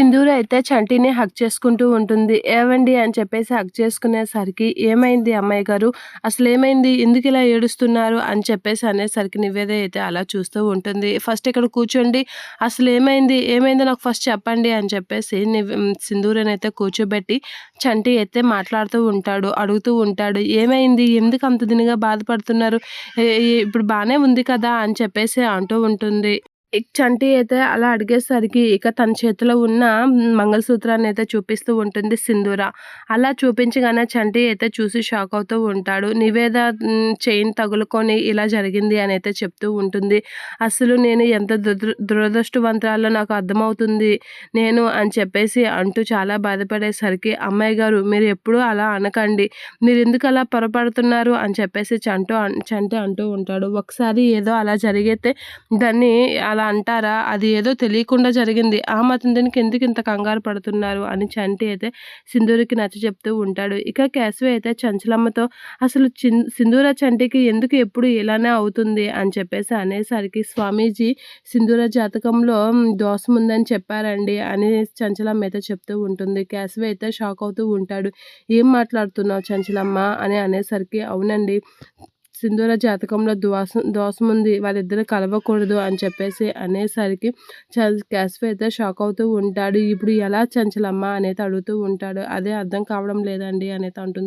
సింధూర అయితే చంటిని హగ్ చేసుకుంటూ ఉంటుంది. ఏవండి అని చెప్పేసి హగ్ చేసుకునేసరికి, "ఏమైంది అమ్మాయి గారు? అసలేమైంది? ఎందుకిలా ఏడుస్తున్నారు?" అని చెప్పేసి అనేసరికి నివేద అయితే అలా చూస్తూ ఉంటుంది. "ఫస్ట్ ఇక్కడ కూర్చోండి. అసలేమైంది? ఏమైందో నాకు ఫస్ట్ చెప్పండి" అని చెప్పేసి సింధూరనైతే కూర్చోబెట్టి చంటి అయితే మాట్లాడుతూ ఉంటాడు. అడుగుతూ ఉంటాడు. "ఏమైంది? ఎందుకు అంత దీనిగా బాధపడుతున్నారు? ఎ ఎ ఇప్పుడు బానే ఉంది కదా!" అని చెప్పేసి అంటూ ఉంటుంది. చంటి అయితే అలా అడిగేసరికి ఇక తన చేతిలో ఉన్న మంగళసూత్రాన్నయితే చూపిస్తూ ఉంటుంది సింధూర. అలా చూపించగానే చంటి అయితే చూసి షాక్ అవుతూ ఉంటాడు. నివేద చైన్ తగులుకొని ఇలా జరిగింది అనైతే చెప్తూ ఉంటుంది. అసలు నేను ఎంత దురదృష్టవంతురాలో నాకు అర్థమవుతుంది నేను అని చెప్పేసి అంటూ చాలా బాధపడేసరికి, "అమ్మాయి గారు మీరు ఎప్పుడూ అలా అనకండి. మీరెందుకు అలా పొరపడుతున్నారు" అని చెప్పేసి చంటి అంటూ ఉంటాడు. "ఒకసారి ఏదో అలా జరిగితే దాన్ని అలా అంటారా? అది ఏదో తెలియకుండా జరిగింది. ఆ మాత్రం దీనికి ఎందుకు ఇంత కంగారు పడుతున్నారు" అని చంటి అయితే సింధూరకి నచ్చచెప్తూ ఉంటాడు. ఇక కేశవి అయితే చంచలమ్మతో అసలు సింధూర చంటికి ఎందుకు ఎప్పుడు ఇలానే అవుతుంది అని చెప్పేసి అనేసరికి, "స్వామీజీ సింధూర జాతకంలో దోషం ఉందని చెప్పారండి" అని చంచలమ్మ అయితే చెప్తూ ఉంటుంది. కేశవి అయితే షాక్ అవుతూ ఉంటాడు. "ఏం మాట్లాడుతున్నావు చంచలమ్మ" అని అనేసరికి, "అవునండి, సింధూర జాతకంలో దోషముంది. వాళ్ళిద్దరూ కలవకూడదు" అని చెప్పేసి అనేసరికి కేశవి అయితే షాక్ అవుతూ ఉంటాడు. "ఇప్పుడు ఎలా చంచలమ్మ" అనేది అడుగుతూ ఉంటాడు. "అదే అర్థం కావడం లేదండి" అనేది అంటుంది.